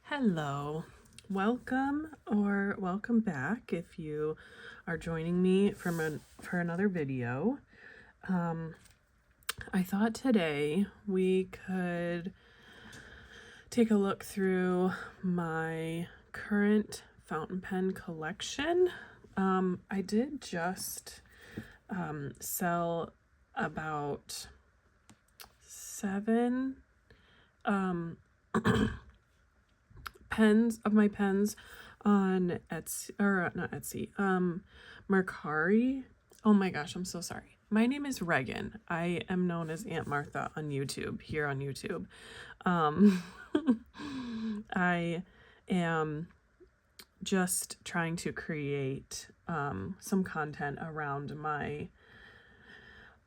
Hello, welcome back if you are joining me for another video. I thought today we could take a look through my current fountain pen collection. I did just sell about 7 pens on Etsy, or not Etsy, Mercari. Oh my gosh, I'm so sorry. My name is Reagan. I am known as Aunt Martha on YouTube, here on YouTube. I am just trying to create some content around my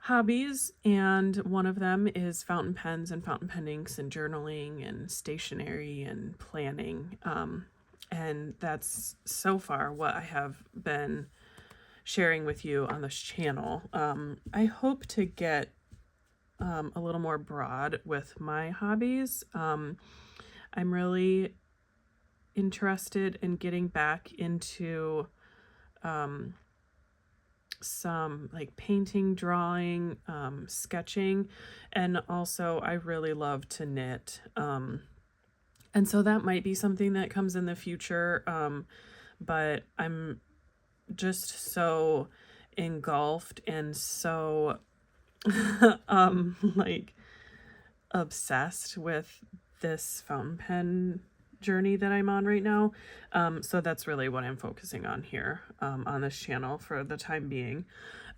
hobbies, and one of them is fountain pens and fountain pen inks and journaling and stationery and planning. And that's so far what I have been sharing with you on this channel. I hope to get a little more broad with my hobbies. I'm really interested in getting back into some like painting, drawing, sketching, and also I really love to knit. And so that might be something that comes in the future, but I'm just so engulfed and so like obsessed with this fountain pen journey that I'm on right now. So that's really what I'm focusing on here on this channel for the time being.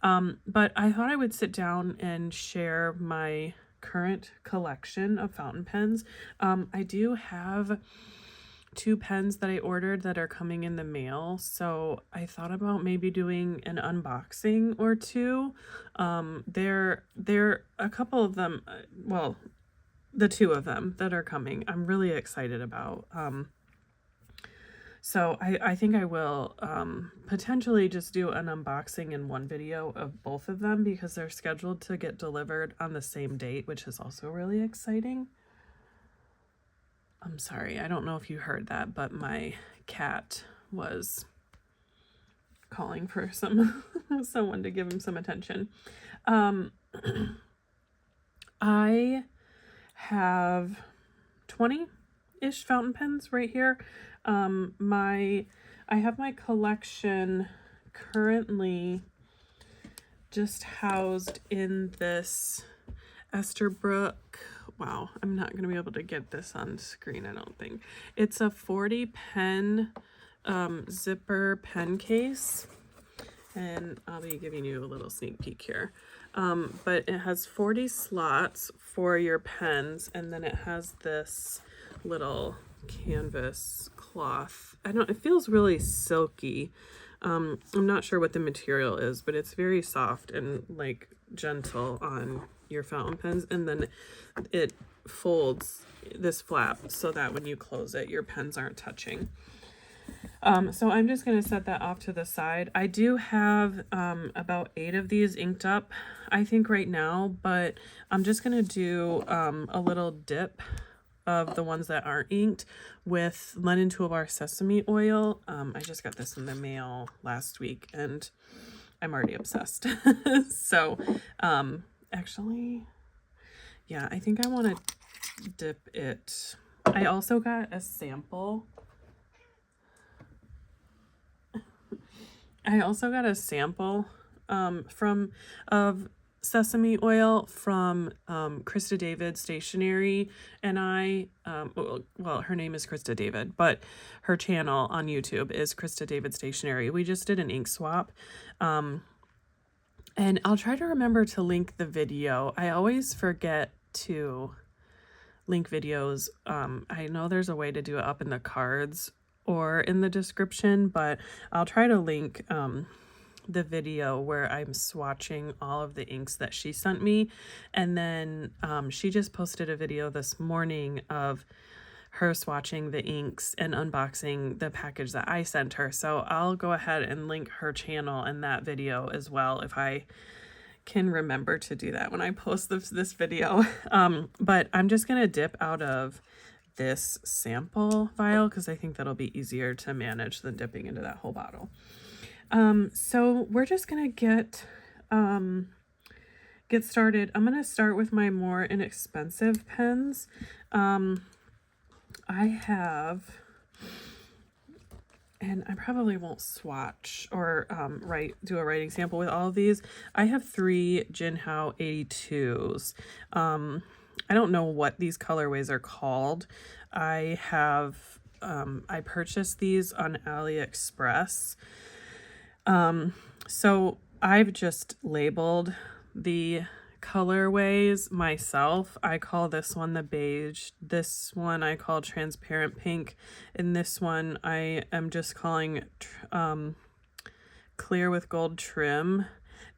But I thought I would sit down and share my current collection of fountain pens. I do have 2 pens that I ordered that are coming in the mail, so I thought about maybe doing an unboxing or two. There a couple of them, well, the 2 of them that are coming, I'm really excited about. So I think I will potentially just do an unboxing in one video of both of them because they're scheduled to get delivered on the same date, which is also really exciting. I'm sorry, I don't know if you heard that, but my cat was calling for someone to give him some attention. I have 20-ish fountain pens right here. I have my collection currently just housed in this Esterbrook. Wow, I'm not going to be able to get this on screen, I don't think. It's a 40 pen zipper pen case, and I'll be giving you a little sneak peek here. But it has 40 slots for your pens, and then it has this little canvas cloth. It feels really silky. I'm not sure what the material is, but it's very soft and like gentle on your fountain pens, and then it folds this flap so that when you close it, your pens aren't touching. So I'm just going to set that off to the side. I do have about 8 of these inked up, I think, right now, but I'm just going to do a little dip of the ones that aren't inked with Linen Toolbar sesame oil. I just got this in the mail last week and I'm already obsessed. So actually, yeah, I think I want to dip it. I also got a sample. Of sesame oil from Krista David Stationery, and well, her name is Krista David, but her channel on YouTube is Krista David Stationery. We just did an ink swap, and I'll try to remember to link the video. I always forget to link videos. I know there's a way to do it up in the cards or in the description, but I'll try to link the video where I'm swatching all of the inks that she sent me. And then she just posted a video this morning of her swatching the inks and unboxing the package that I sent her. So I'll go ahead and link her channel and that video as well if I can remember to do that when I post this video. But I'm just gonna dip out of this sample vial because I think that'll be easier to manage than dipping into that whole bottle. So we're just gonna get started. I'm gonna start with my more inexpensive pens. I have, and I probably won't swatch or do a writing sample with all of these. I have 3 Jinhao 82s. I don't know what these colorways are called. I purchased these on AliExpress. So I've just labeled the colorways myself. I call this one the beige, this one I call transparent pink, and this one I am just calling clear with gold trim.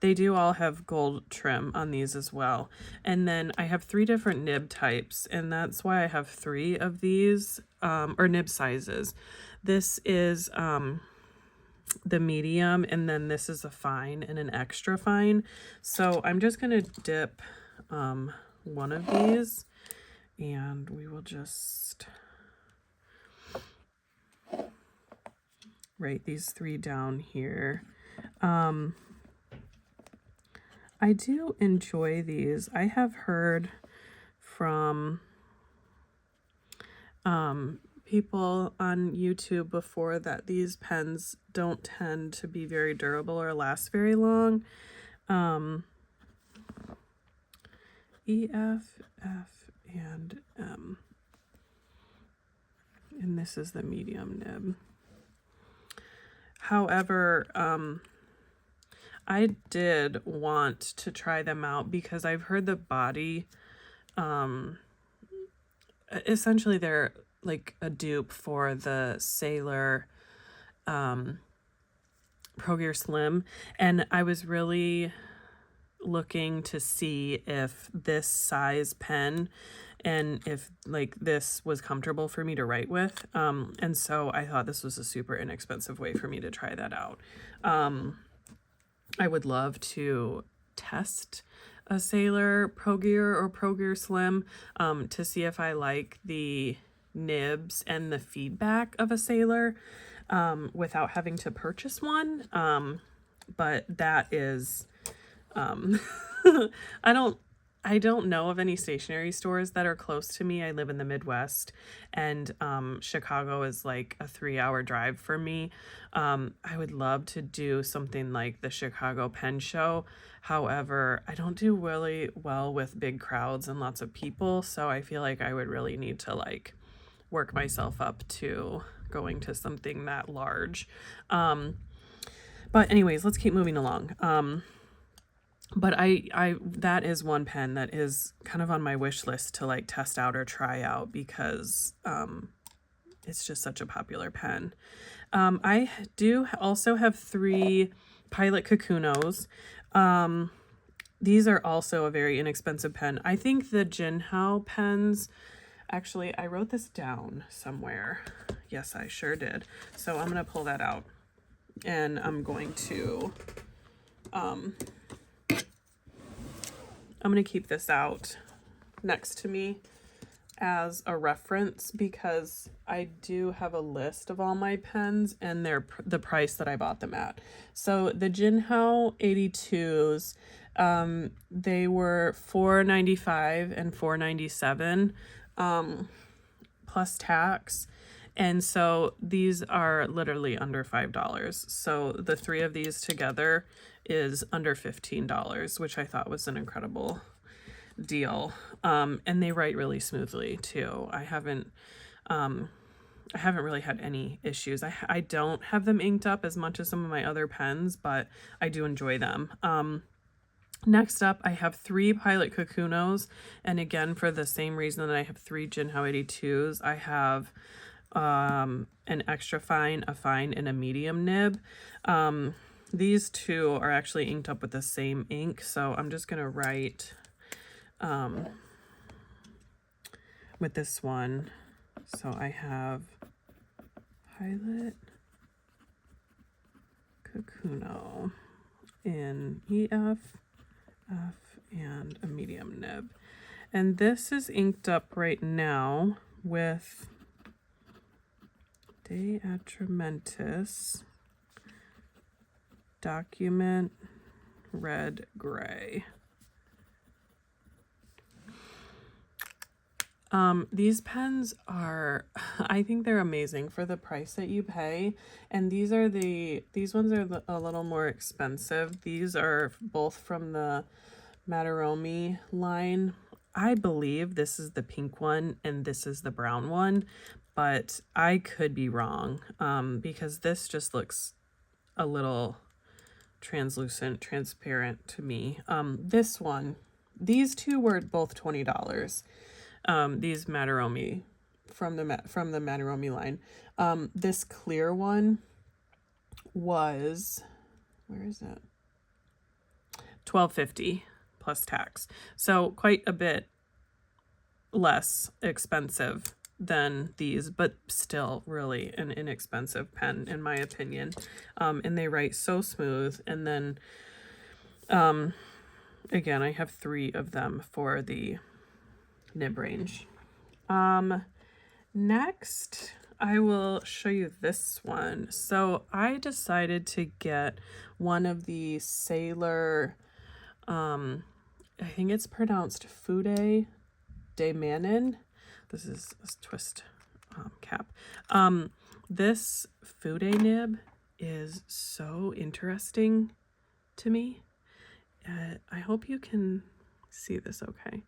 They do all have gold trim on these as well. And then I have 3 different nib types, and that's why I have 3 of these, or nib sizes. This is the medium, and then this is a fine and an extra fine. So I'm just gonna dip one of these, and we will just write these 3 down here. I do enjoy these. I have heard from people on YouTube before that these pens don't tend to be very durable or last very long. E, F, F, and M. And this is the medium nib. However, I did want to try them out because I've heard the body, essentially they're like a dupe for the Sailor Pro Gear Slim, and I was really looking to see if this size pen and if like this was comfortable for me to write with, and so I thought this was a super inexpensive way for me to try that out. I would love to test a Sailor Pro Gear or Pro Gear Slim to see if I like the nibs and the feedback of a Sailor without having to purchase one. But that is, I don't know of any stationery stores that are close to me. I live in the Midwest, and Chicago is like a 3-hour drive for me. I would love to do something like the Chicago Pen Show. However, I don't do really well with big crowds and lots of people, so I feel like I would really need to like work myself up to going to something that large. But anyways, let's keep moving along. But that is one pen that is kind of on my wish list to like test out or try out because it's just such a popular pen. I do also have 3 Pilot Kakunos. These are also a very inexpensive pen. I think the Jinhao pens, actually, I wrote this down somewhere. Yes, I sure did. So I'm going to pull that out, and I'm going to keep this out next to me as a reference because I do have a list of all my pens and the price that I bought them at. So the Jinhao 82s, they were $4.95 and $4.97 plus tax. And so these are literally under $5. So the 3 of these together is under $15, which I thought was an incredible deal. And they write really smoothly too. I haven't really had any issues. I don't have them inked up as much as some of my other pens, but I do enjoy them. Next up, I have 3 Pilot Kakunos, and again, for the same reason that I have 3 Jinhao 82s, I have an extra fine, a fine, and a medium nib. These 2 are actually inked up with the same ink, so I'm just gonna write with this one. So I have Pilot Kakuno in EF, F, and a medium nib. And this is inked up right now with De Atramentis Document Red Gray. These pens are, I think they're amazing for the price that you pay. And these ones are a little more expensive. These are both from the Mataromi line. I believe this is the pink one and this is the brown one, but I could be wrong, because this just looks a little translucent, transparent to me. This one, these two were both $20. These Mataromi from the Mataromi line. This clear one was, where is it? $12.50 plus tax. So quite a bit less expensive than these, but still really an inexpensive pen in my opinion. And they write so smooth. And then again, I have 3 of them for the nib range. Next I will show you this one. So I decided to get one of the Sailor, I think it's pronounced Fude de Manin. This is a twist cap. This Fude nib is so interesting to me. I hope you can see this okay.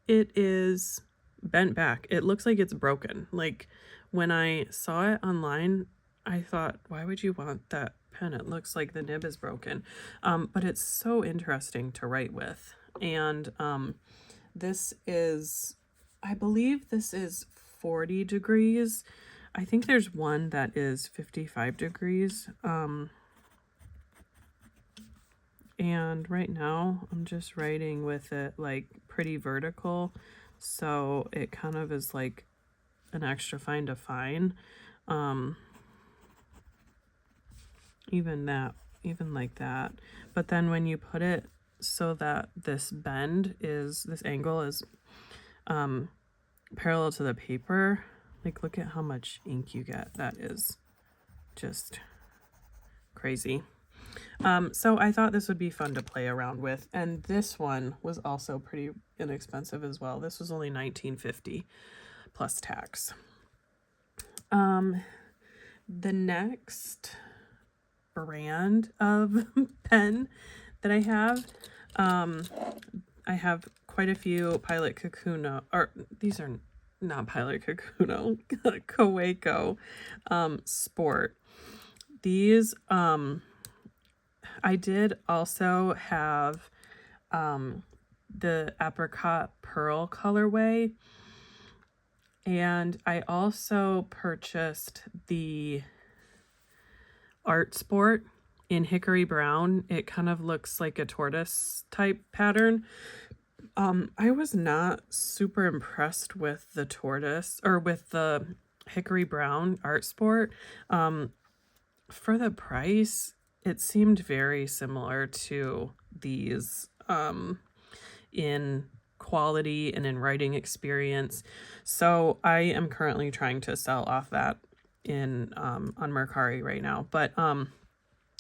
It is bent back. It looks like it's broken. Like when I saw it online, I thought, why would you want that pen? It looks like the nib is broken. But it's so interesting to write with. And this is, I believe this is 40 degrees. I think there's one that is 55 degrees. And right now I'm just writing with it like pretty vertical. So it kind of is like an extra fine to fine. Even like that. But then when you put it so that this angle is parallel to the paper, like look at how much ink you get. That is just crazy. So I thought this would be fun to play around with, and this one was also pretty inexpensive as well. This was only $19.50 plus tax. The next brand of pen that I have quite a few Pilot Kakuno, or these are not Pilot Kakuno, Kaweco Sport. These I did also have the apricot pearl colorway, and I also purchased the Art Sport in hickory brown. It kind of looks like a tortoise type pattern. I was not super impressed with the tortoise or with the hickory brown Art Sport. For the price, it seemed very similar to these in quality and in writing experience. So I am currently trying to sell off that in on Mercari right now. But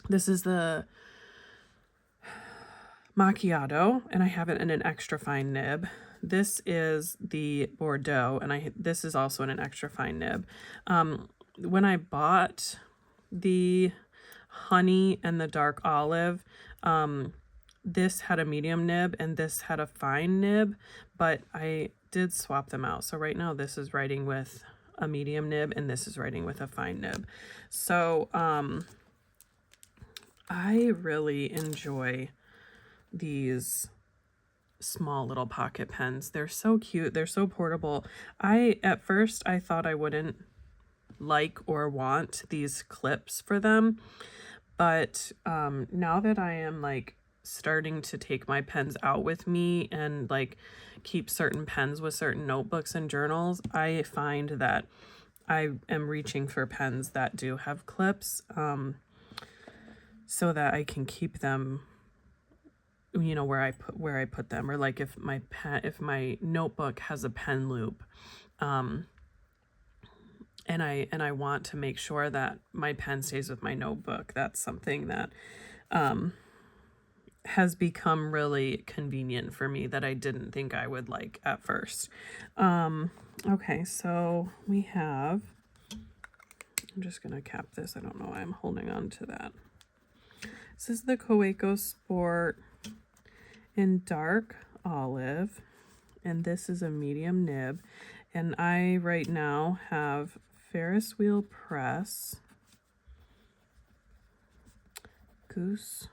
this is the Macchiato, and I have it in an extra fine nib. This is the Bordeaux, and this is also in an extra fine nib. When I bought the honey and the dark olive, this had a medium nib and this had a fine nib, but I did swap them out. So right now this is writing with a medium nib and this is writing with a fine nib. So I really enjoy these small little pocket pens. They're so cute. They're so portable. At first I thought I wouldn't like or want these clips for them, but now that I am like starting to take my pens out with me and like keep certain pens with certain notebooks and journals, I find that I am reaching for pens that do have clips, so that I can keep them, you know, where I put them, or like if my notebook has a pen loop, I want to make sure that my pen stays with my notebook. That's something that has become really convenient for me that I didn't think I would like at first. Okay, so we have, I'm just going to cap this. I don't know why I'm holding on to that. This is the Kaweco Sport in dark olive, and this is a medium nib. And I right now have Ferris wheel press, goose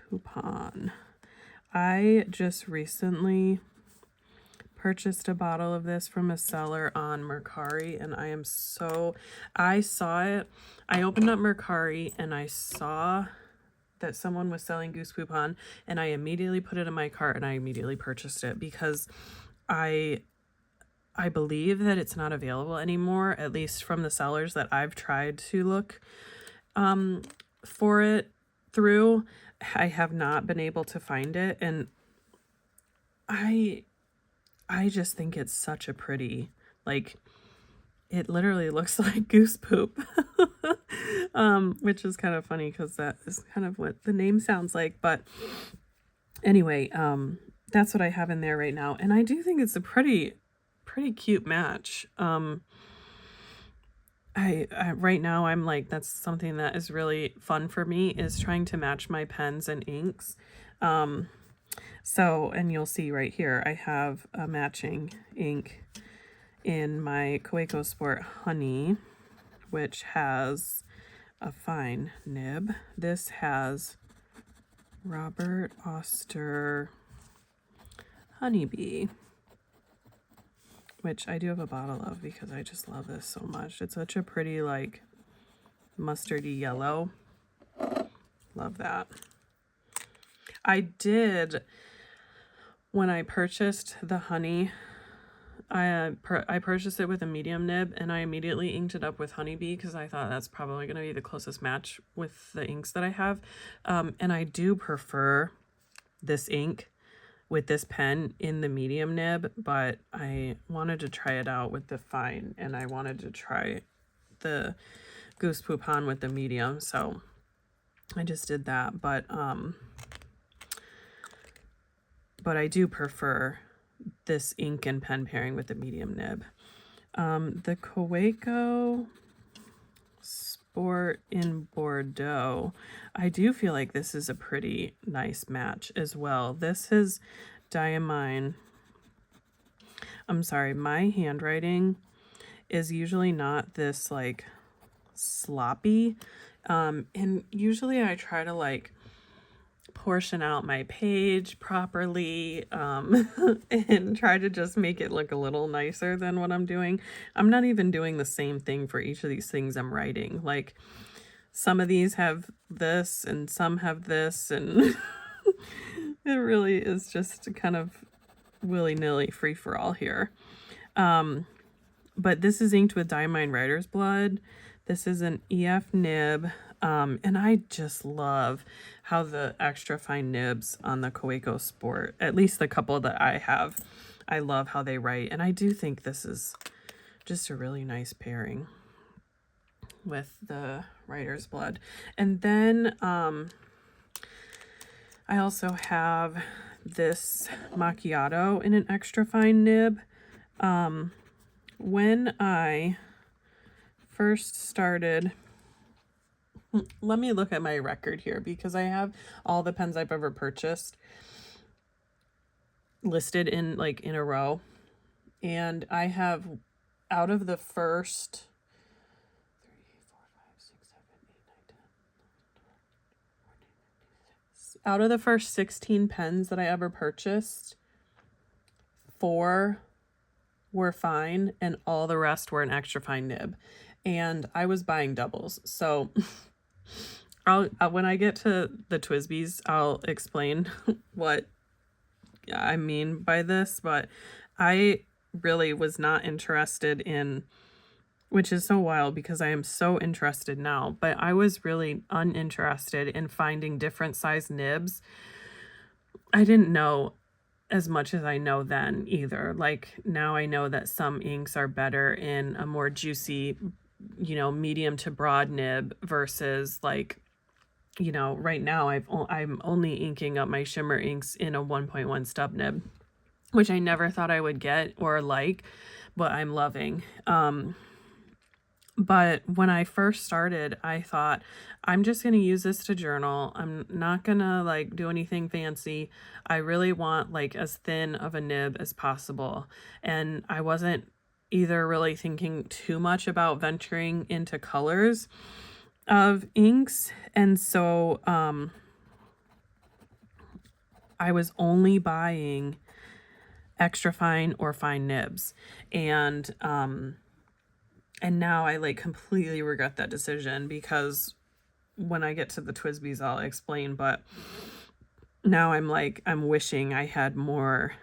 coupon. I just recently purchased a bottle of this from a seller on Mercari, and I saw it. I opened up Mercari and I saw that someone was selling goose coupon, and I immediately put it in my cart and I immediately purchased it because I believe that it's not available anymore, at least from the sellers that I've tried to look for it through. I have not been able to find it, and I just think it's such a pretty, like, it literally looks like goose poop, which is kind of funny because that is kind of what the name sounds like. But anyway, that's what I have in there right now, and I do think it's a pretty cute match. I right now I'm like, that's something that is really fun for me, is trying to match my pens and inks. So, and you'll see right here, I have a matching ink in my Kaweco Sport Honey, which has a fine nib. This has Robert Oster Honeybee, which I do have a bottle of because I just love this so much. It's such a pretty, like, mustardy yellow. Love that. I did, when I purchased the honey, I purchased it with a medium nib, and I immediately inked it up with Honeybee because I thought that's probably going to be the closest match with the inks that I have. And I do prefer this ink with this pen in the medium nib, but I wanted to try it out with the fine, and I wanted to try the goose poupon with the medium, so I just did that. But I do prefer this ink and pen pairing with the medium nib. The Kaweco Sport in Bordeaux, I do feel like this is a pretty nice match as well. This is diamine. I'm sorry, my handwriting is usually not this like sloppy, and usually I try to like portion out my page properly, and try to just make it look a little nicer than what I'm doing. I'm not even doing the same thing for each of these things I'm writing. Like, some of these have this and some have this, and it really is just kind of willy-nilly free-for-all here. But this is inked with Diamine Writer's Blood. This is an EF nib. And I just love how the extra fine nibs on the Kaweco Sport, at least the couple that I have, I love how they write. And I do think this is just a really nice pairing with the Writer's Blood. And then I also have this macchiato in an extra fine nib. When I first started, let me look at my record here because I have all the pens I've ever purchased listed in like in a row, and I have, out of the first 16 pens that I ever purchased, 4 were fine and all the rest were an extra fine nib, and I was buying doubles. So I'll when I get to the TWSBIs, I'll explain what I mean by this, but I really was not interested in, which is so wild because I am so interested now, but I was really uninterested in finding different size nibs. I didn't know as much as I know then either. Like now I know that some inks are better in a more juicy, you know, medium to broad nib versus like, you know, right now I'm only inking up my shimmer inks in a 1.1 stub nib, which I never thought I would get or like, but I'm loving. But when I first started, I thought, I'm just going to use this to journal. I'm not going to like do anything fancy. I really want like as thin of a nib as possible. And I wasn't either really thinking too much about venturing into colors of inks. And so I was only buying extra fine or fine nibs. And now I like completely regret that decision, because when I get to the Twisbies, I'll explain, but now I'm like, I'm wishing I had more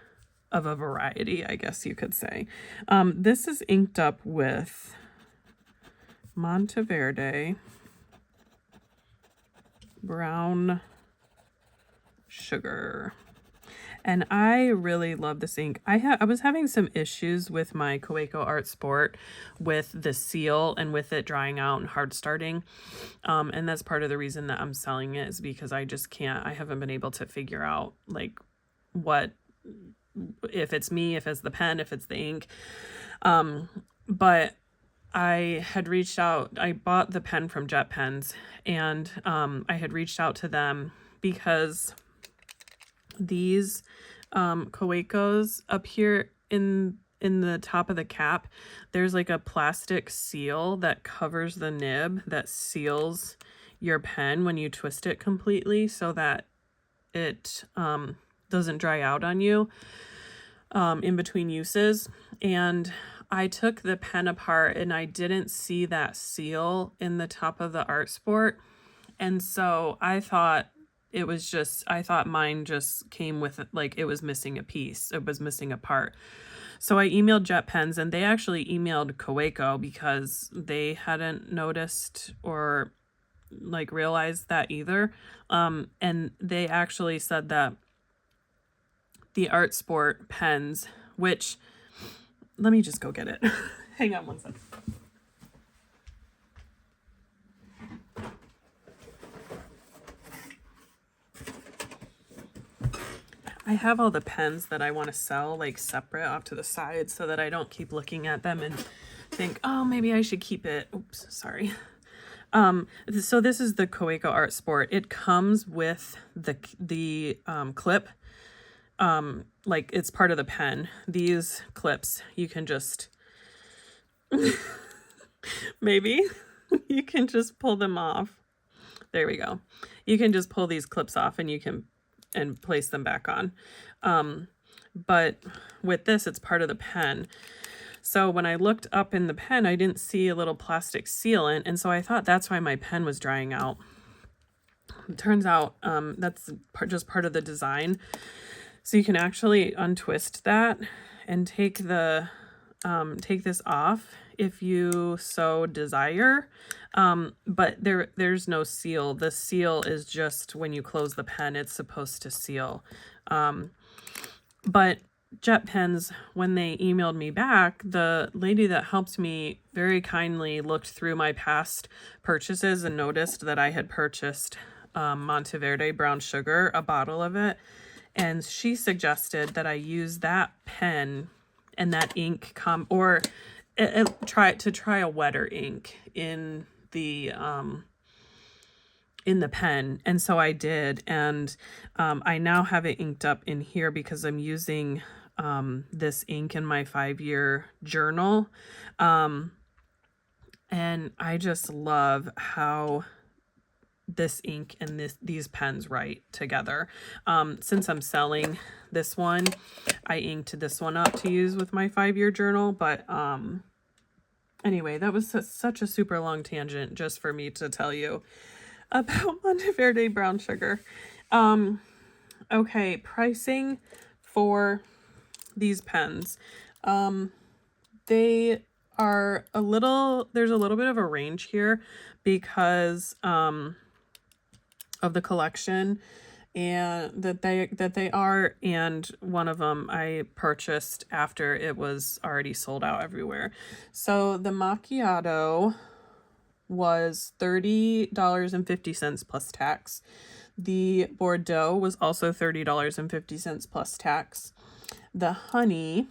of a variety, I guess you could say. This is inked up with Monteverde Brown Sugar. And I really love this ink. I was having some issues with my Kaweco Art Sport with the seal and with it drying out and hard starting. And that's part of the reason that I'm selling it, is because I just can't, I haven't been able to figure out like what, if it's me, if it's the pen, if it's the ink. But I had reached out, I bought the pen from Jet Pens, and I had reached out to them because these Kawecos up here in the top of the cap, there's like a plastic seal that covers the nib that seals your pen when you twist it completely, so that it doesn't dry out on you in between uses. And I took the pen apart and I didn't see that seal in the top of the Art Sport, and so I thought it was just, I thought mine just came with, like, it was missing a piece. It was missing a part. So I emailed Jet Pens, and they actually emailed Kaweco because they hadn't noticed or like realized that either. And they actually said that the Art Sport pens, which, let me just go get it. Hang on one second. I have all the pens that I want to sell like separate off to the side, so that I don't keep looking at them and think, oh, maybe I should keep it. Oops, sorry. So this is the Kaweco Art Sport. It comes with the clip. Like it's part of the pen. These clips, you can just maybe you can just pull them off. There we go. You can just pull these clips off and you can and place them back on. But with this, it's part of the pen. So when I looked up in the pen, I didn't see a little plastic sealant, and so I thought that's why my pen was drying out. It turns out that's just part of the design. So you can actually untwist that and take the take this off if you so desire. But there's no seal. The seal is just when you close the pen, it's supposed to seal. But Jet Pens, when they emailed me back, the lady that helped me very kindly looked through my past purchases and noticed that I had purchased Monteverde Brown Sugar, a bottle of it. And she suggested that I use that pen and that ink try a wetter ink in the pen. And so I did, and I now have it inked up in here because I'm using this ink in my 5-year journal. And I just love how this ink and these pens write together. Since I'm selling this one, I inked this one up to use with my 5-year journal. But anyway, that was such a super long tangent just for me to tell you about Monteverde Brown Sugar. Okay, pricing for these pens. They are there's a little bit of a range here because of the collection. and that they are, and one of them I purchased after it was already sold out everywhere. So the macchiato was $30.50 plus tax. The Bordeaux was also $30.50 plus tax. The honey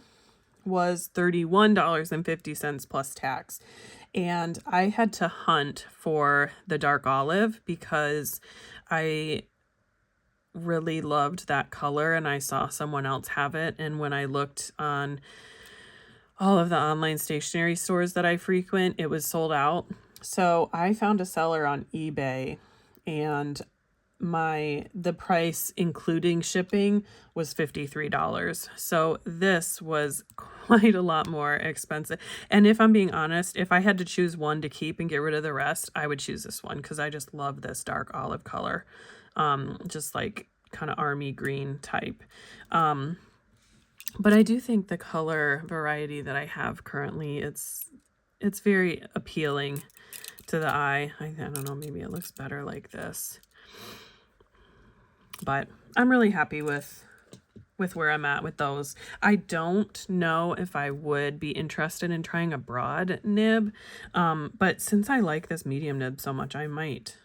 was $31.50 plus tax. And I had to hunt for the dark olive because I really loved that color and I saw someone else have it. And when I looked on all of the online stationery stores that I frequent, it was sold out. So I found a seller on eBay, and the price including shipping was $53. So this was quite a lot more expensive. And if I'm being honest, if I had to choose one to keep and get rid of the rest, I would choose this one because I just love this dark olive color. Just like kind of army green type. But I do think the color variety that I have currently, it's very appealing to the eye. I don't know, maybe it looks better like this. But I'm really happy with where I'm at with those. I don't know if I would be interested in trying a broad nib, but since I like this medium nib so much, I might.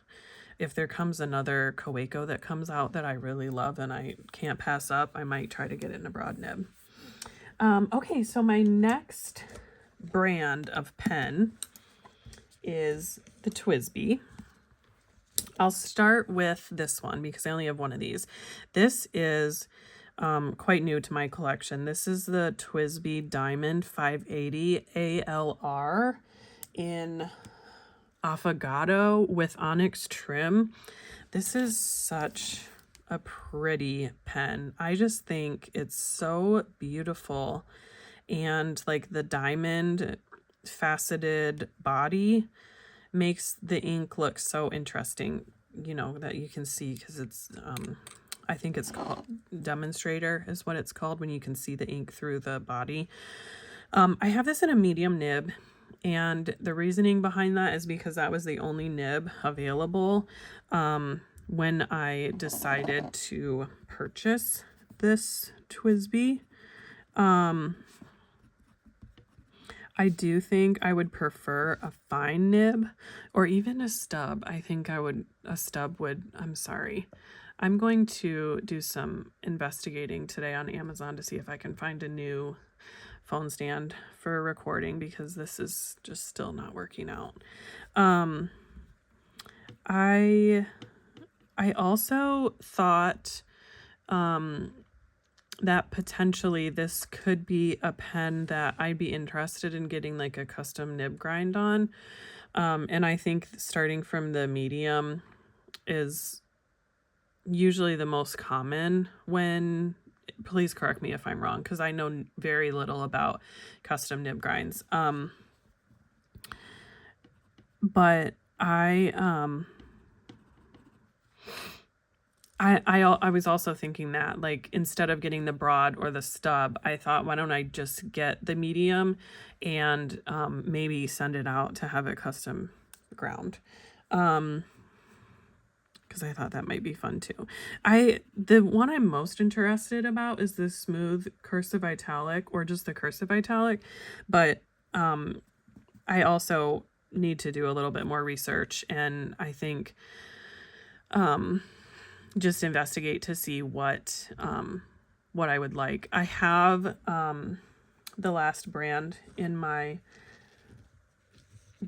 If there comes another Kaweco that comes out that I really love and I can't pass up, I might try to get it in a broad nib. Okay, so my next brand of pen is the TWSBI. I'll start with this one because I only have one of these. This is quite new to my collection. This is the TWSBI Diamond 580 ALR in Affogato with onyx trim. This is such a pretty pen. I just think it's so beautiful, and like the diamond faceted body makes the ink look so interesting, you know, that you can see, because it's I think it's called demonstrator is what it's called, when you can see the ink through the body. I have this in a medium nib, and the reasoning behind that is because that was the only nib available when I decided to purchase this TWSBI. I do think I would prefer a fine nib or even a stub. I think I'm sorry. I'm going to do some investigating today on Amazon to see if I can find a new phone stand for recording, because this is just still not working out. I also thought that potentially this could be a pen that I'd be interested in getting like a custom nib grind on. And I think starting from the medium is usually the most common when, please correct me if I'm wrong, because I know very little about custom nib grinds. But I was also thinking that, like, instead of getting the broad or the stub, I thought, why don't I just get the medium and maybe send it out to have it custom ground. Because I thought that might be fun too. The one I'm most interested about is the smooth cursive italic, or just the cursive italic, but I also need to do a little bit more research, and I think just investigate to see what I would like. I have the last brand in my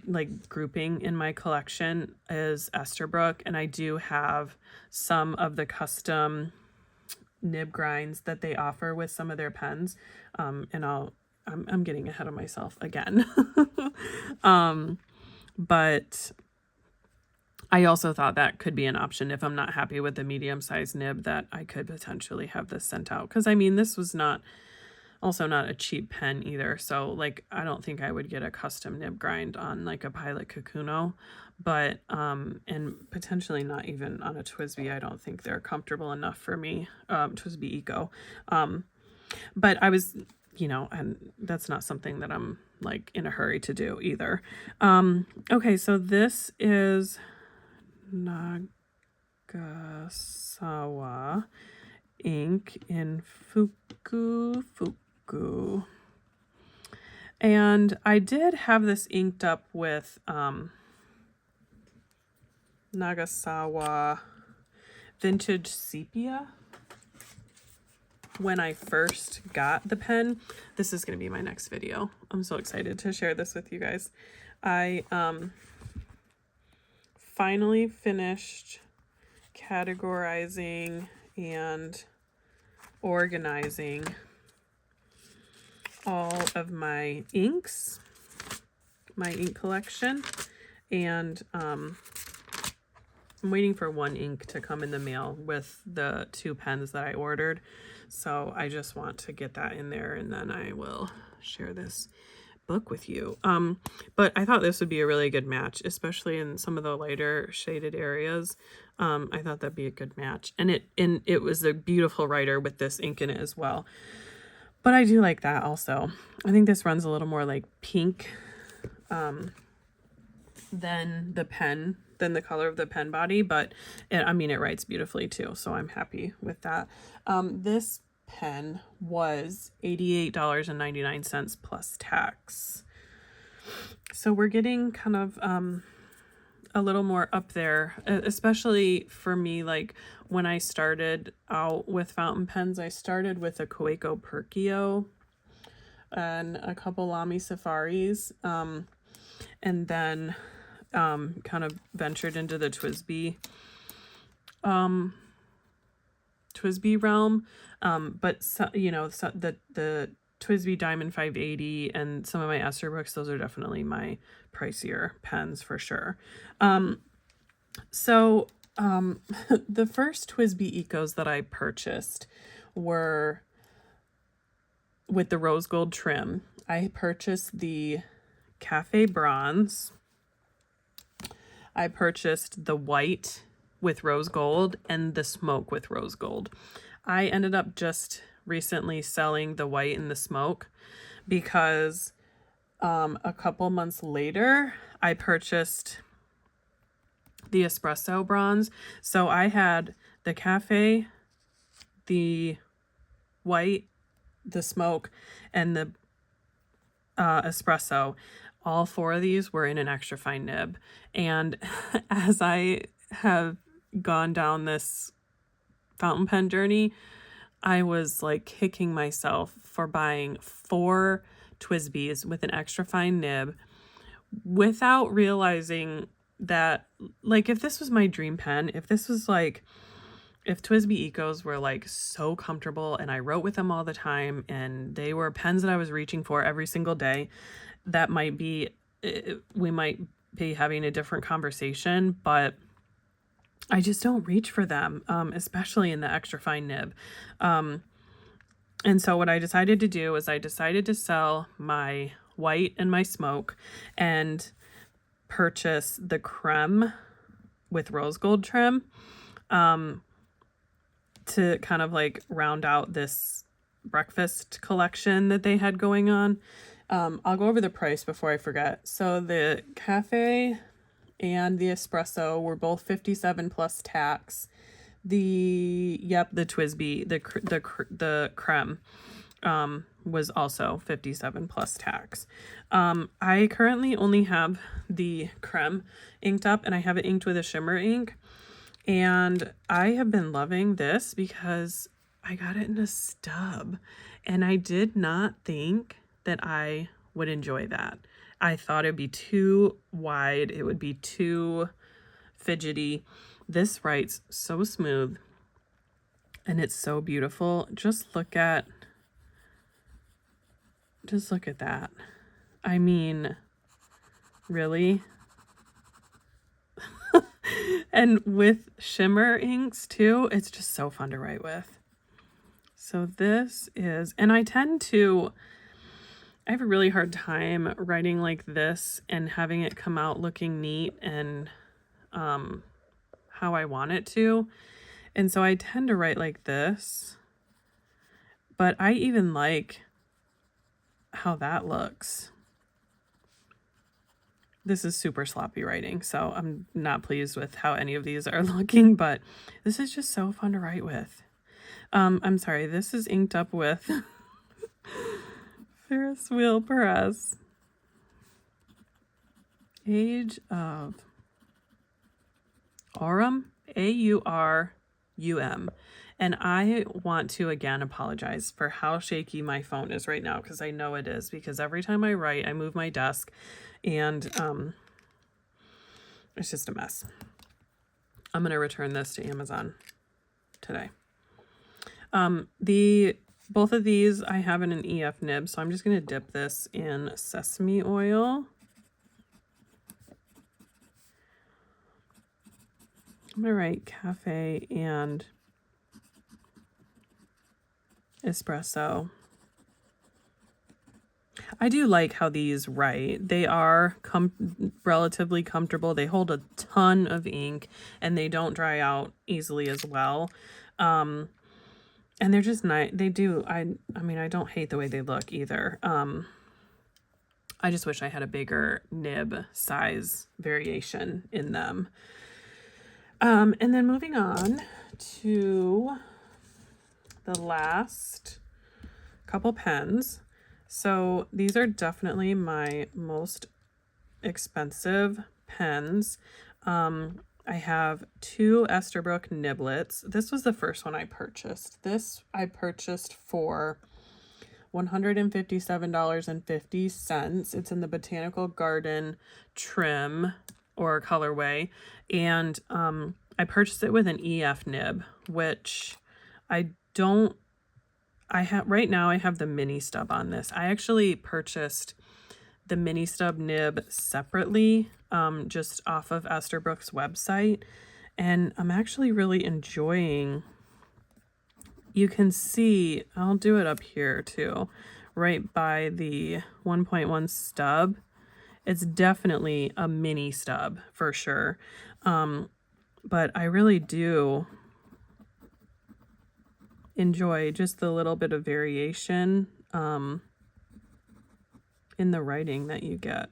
like grouping in my collection is Esterbrook, and I do have some of the custom nib grinds that they offer with some of their pens, and I'm getting ahead of myself again. But I also thought that could be an option if I'm not happy with the medium-sized nib, that I could potentially have this sent out. Because, I mean, this was also not a cheap pen either. So, like, I don't think I would get a custom nib grind on, like, a Pilot Kakuno. But, and potentially not even on a TWSBI. I don't think they're comfortable enough for me, TWSBI Eco. But I was, you know, and that's not something that I'm, like, in a hurry to do either. Okay, so this is Nagato Nagasawa ink in Fuku. And I did have this inked up with Nagasawa Vintage Sepia when I first got the pen. This is going to be my next video. I'm so excited to share this with you guys. I finally finished categorizing and organizing all of my inks, my ink collection, and I'm waiting for one ink to come in the mail with the 2 pens that I ordered. So I just want to get that in there, and then I will share this book with you. But I thought this would be a really good match, especially in some of the lighter shaded areas. I thought that'd be a good match. And it was a beautiful writer with this ink in it as well. But I do like that also. I think this runs a little more like pink than the color of the pen body, but I mean, it writes beautifully too, so I'm happy with that. This pen was $88.99 plus tax. So we're getting kind of a little more up there, especially for me. Like when I started out with fountain pens, I started with a Kaweco Perkio and a couple Lamy Safaris, and then kind of ventured into the TWSBI realm, but the TWSBI Diamond 580 and some of my Esterbrookes, those are definitely my pricier pens for sure. So the first TWSBI Ecos that I purchased were with the rose gold trim. I purchased the Cafe Bronze. I purchased the white with rose gold and the smoke with rose gold. I ended up just recently selling the white and the smoke because a couple months later I purchased the espresso bronze. So I had the cafe, the white, the smoke, and the espresso. All 4 of these were in an extra fine nib. And as I have gone down this fountain pen journey, I was like kicking myself for buying 4 TWSBIs with an extra fine nib without realizing that, like, if this was my dream pen, if this was like, if TWSBI Ecos were like so comfortable and I wrote with them all the time and they were pens that I was reaching for every single day, that might be, we might be having a different conversation, but I just don't reach for them, especially in the extra fine nib. And so what I decided to do is I decided to sell my white and my smoke and purchase the creme with rose gold trim to kind of like round out this breakfast collection that they had going on. I'll go over the price before I forget. So the cafe and the espresso were both $57 plus tax. The TWSBI, the creme was also $57 plus tax. I currently only have the creme inked up, and I have it inked with a shimmer ink. And I have been loving this because I got it in a stub, and I did not think that I would enjoy that. I thought it'd be too wide. It would be too fidgety. This writes so smooth and it's so beautiful. Just look at that. I mean, really? And with shimmer inks too, it's just so fun to write with. So this is, and I have a really hard time writing like this and having it come out looking neat and how I want it to. And so I tend to write like this, but I even like how that looks. this is super sloppy writing, so I'm not pleased with how any of these are looking, but this is just so fun to write with. I'm sorry, this is inked up with Ferris wheel press. Age of Aurum, AURUM. And I want to again apologize for how shaky my phone is right now, because I know it is, because every time I write, I move my desk and it's just a mess. I'm going to return this to Amazon today. Both of these I have in an EF nib, so I'm just going to dip this in sesame oil. I'm going to write cafe and espresso. I do like how these write. They are relatively comfortable. They hold a ton of ink and they don't dry out easily as well. And they're just nice. They do. I mean, I don't hate the way they look either. I just wish I had a bigger nib size variation in them. And then moving on to the last couple pens. So these are definitely my most expensive pens. I have two Esterbrook niblets. This was the first one I purchased. This I purchased for $157.50. It's in the Botanical Garden trim or colorway. And I purchased it with an EF nib, which I have right now. I have the mini stub on this. I actually purchased the mini stub nib separately, just off of Esterbrook's website. And I'm actually really enjoying, you can see, I'll do it up here too, right by the 1.1 stub. It's definitely a mini stub for sure. But I really do enjoy just the little bit of variation in the writing that you get.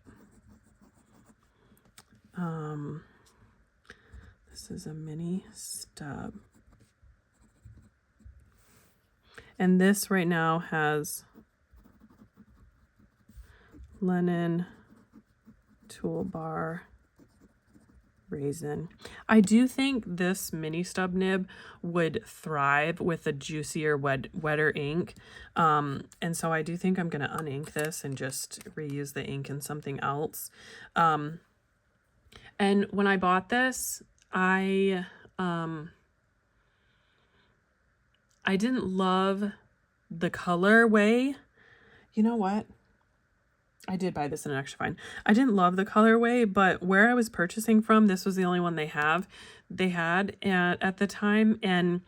This is a mini stub. And this right now has Lennon, toolbar, raisin. I do think this mini stub nib would thrive with a juicier, wetter ink. And so I do think I'm going to unink this and just reuse the ink in something else. And when I bought this, I didn't love the colorway. You know what? I did buy this in an extra fine. I didn't love the colorway, but where I was purchasing from, this was the only one they had at the time. And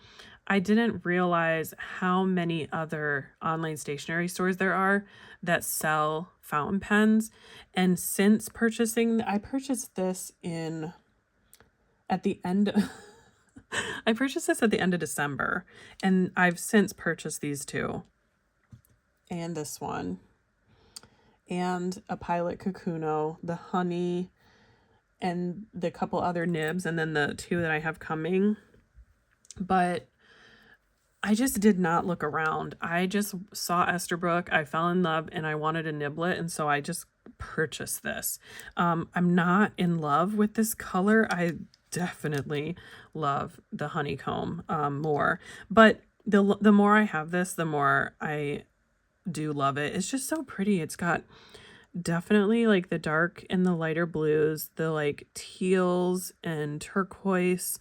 I didn't realize how many other online stationery stores there are that sell fountain pens. And since purchasing, I purchased this at the end I purchased this at the end of December, and I've since purchased these two and this one and a Pilot Kakuno, the honey, and the couple other nibs, and then the two that I have coming. But I just did not look around. I just saw Esterbrook, I fell in love, and I wanted a niblet, and so I just purchased this. I'm not in love with this color. I definitely love the honeycomb more, but the more I have this, the more I do love it. It's just so pretty. It's got definitely like the dark and the lighter blues, the like teals and turquoise,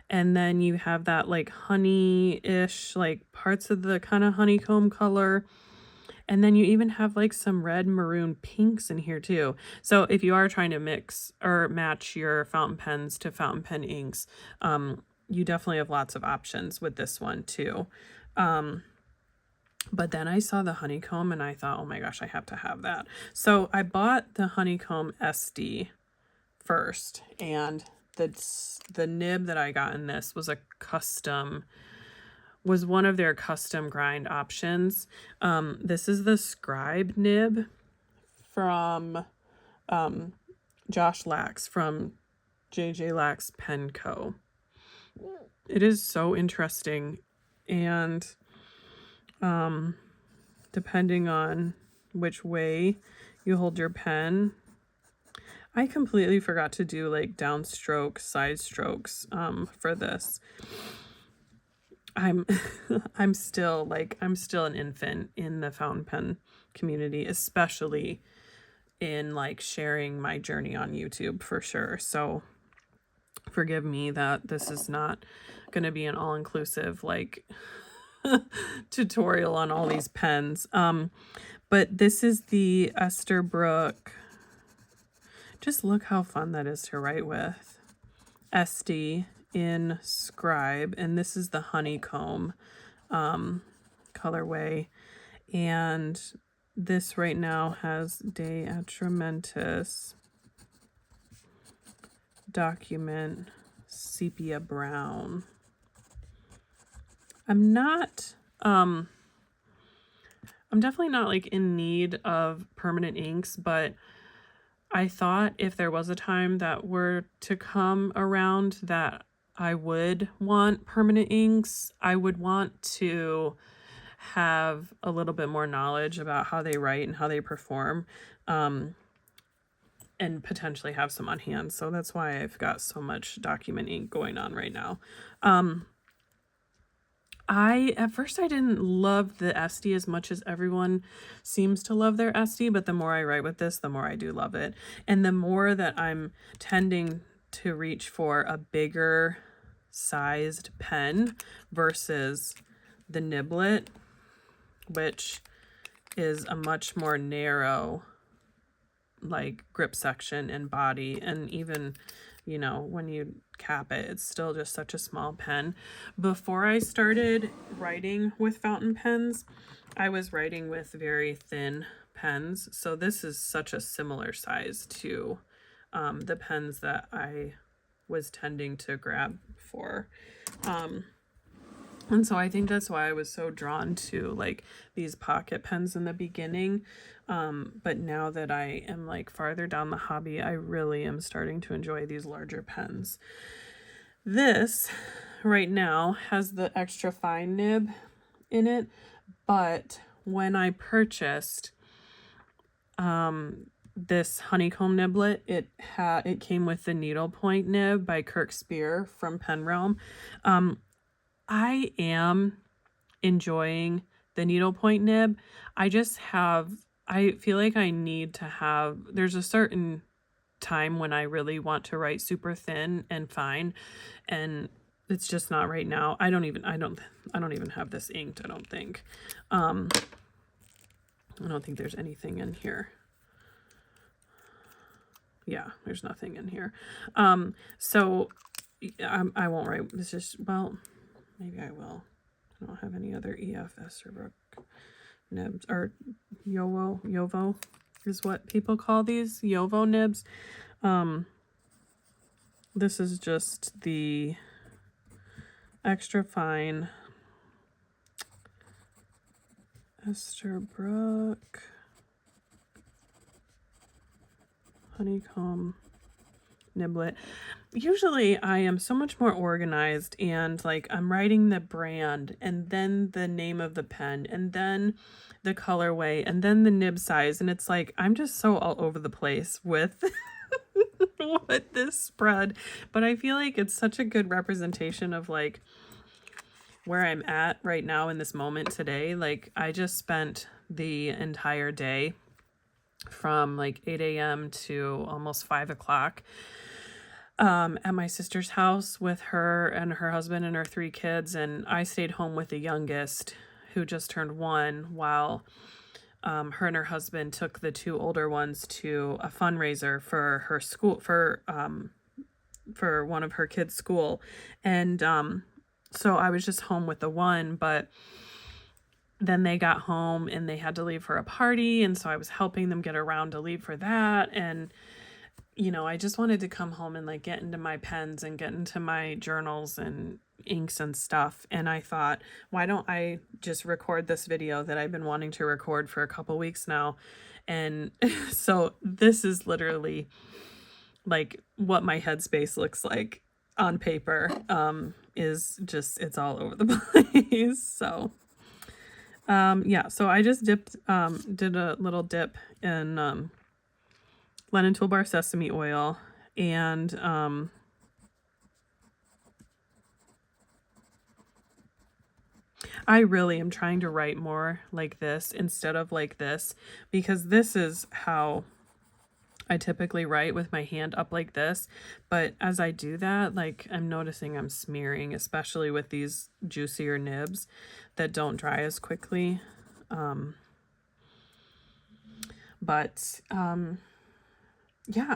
and then you have that like honey-ish, like parts of the kind of honeycomb color. And then you even have like some red maroon pinks in here too. So if you are trying to mix or match your fountain pens to fountain pen inks, you definitely have lots of options with this one too. But then I saw the honeycomb and I thought, oh my gosh, I have to have that. So I bought the honeycomb SD first, and the nib that I got in this was was one of their custom grind options. This is the Scribe nib from Josh Lax from JJ Lax Pen Co. It is so interesting, and depending on which way you hold your pen, I completely forgot to do like downstroke, side strokes for this. I'm I'm still an infant in the fountain pen community, especially in like sharing my journey on YouTube, for sure. So forgive me that this is not going to be an all-inclusive like tutorial on all these pens. But this is the Esterbrook. Just look how fun that is to write with. SD in Scribe, and this is the honeycomb colorway, and this right now has De Atramentis document sepia brown. I'm definitely not like in need of permanent inks, but I thought if there was a time that were to come around that I would want permanent inks, I would want to have a little bit more knowledge about how they write and how they perform, and potentially have some on hand. So that's why I've got so much document ink going on right now. At first I didn't love the SD as much as everyone seems to love their SD, but the more I write with this, the more I do love it. And the more that I'm tending to reach for a bigger sized pen versus the Niblet, which is a much more narrow like grip section and body, and even, you know, when you cap it, it's still just such a small pen. Before I started writing with fountain pens, I was writing with very thin pens, so this is such a similar size to the pens that I was tending to grab for. And so I think that's why I was so drawn to like these pocket pens in the beginning. But now that I am like farther down the hobby, I really am starting to enjoy these larger pens. This right now has the extra fine nib in it, but when I purchased this honeycomb niblet, it came with the needlepoint nib by Kirk Spear from Pen Realm. I am enjoying the needlepoint nib. I feel like I need to have, there's a certain time when I really want to write super thin and fine, and it's just not right now. I don't even have this inked, I don't think. I don't think there's anything in here. Yeah, there's nothing in here. So I won't write. It's just, well, maybe I will. I don't have any other EF Esterbrook nibs, or Yovo is what people call these, Yovo nibs. This is just the extra fine Esterbrook honeycomb niblet. Usually I am so much more organized, and like I'm writing the brand and then the name of the pen and then the colorway and then the nib size, and it's like I'm just so all over the place with with this spread. But I feel like it's such a good representation of like where I'm at right now in this moment today. Like I just spent the entire day from like 8 a.m. to almost 5 o'clock at my sister's house with her and her husband and her 3 kids, and I stayed home with the youngest, who just turned 1, while her and her husband took the 2 older ones to a fundraiser for her school, for one of her kids' school. And so I was just home with the one, but then they got home and they had to leave for a party, and so I was helping them get around to leave for that. And you know, I just wanted to come home and like get into my pens and get into my journals and inks and stuff. And I thought, why don't I just record this video that I've been wanting to record for a couple weeks now? And so this is literally like what my headspace looks like on paper is just, it's all over the place. So yeah, so I just did a little dip in Lennon Toolbar sesame oil, and I really am trying to write more like this instead of like this, because this is how I typically write, with my hand up like this. But as I do that, like, I'm noticing I'm smearing, especially with these juicier nibs that don't dry as quickly. Yeah,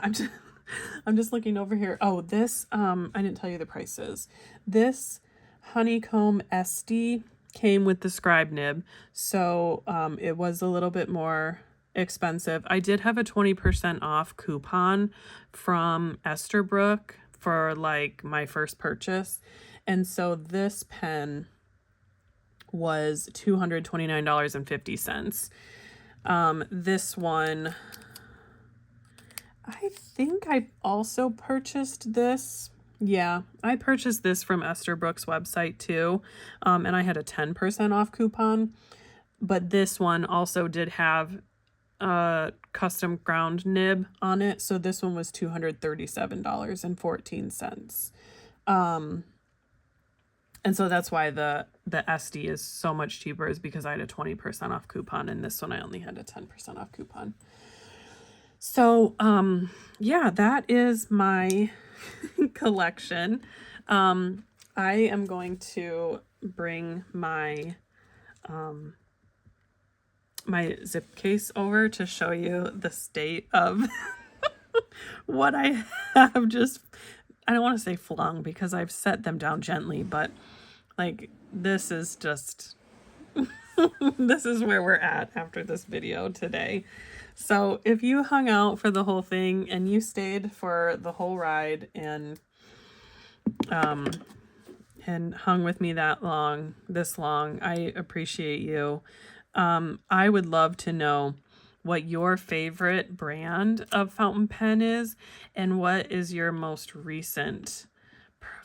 I'm just looking over here. Oh, this, I didn't tell you the prices. This honeycomb SD came with the scribe nib, so it was a little bit more expensive. I did have a 20% off coupon from Esterbrook for like my first purchase, and so this pen was $229.50. This one, I think I also purchased this. Yeah, I purchased this from Esterbrook's website too, and I had a 10% off coupon. But this one also did have a custom ground nib on it, so this one was $237.14. And so that's why the SD is so much cheaper, is because I had a 20% off coupon, and this one I only had a 10% off coupon. So, yeah, that is my collection. I am going to bring my, my zip case over to show you the state of what I have just, I don't want to say flung, because I've set them down gently, but like, this is just, this is where we're at after this video today. So if you hung out for the whole thing and you stayed for the whole ride and hung with me this long, I appreciate you. I would love to know what your favorite brand of fountain pen is, and what is your most recent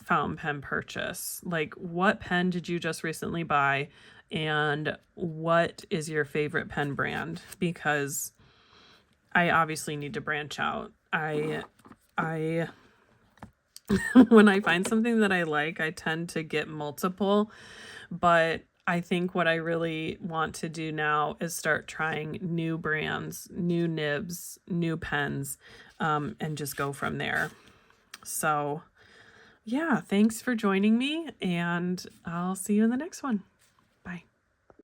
fountain pen purchase. Like, what pen did you just recently buy, and what is your favorite pen brand? Because I obviously need to branch out. I when I find something that I like, I tend to get multiple, but I think what I really want to do now is start trying new brands, new nibs, new pens, and just go from there. So yeah, thanks for joining me, and I'll see you in the next one.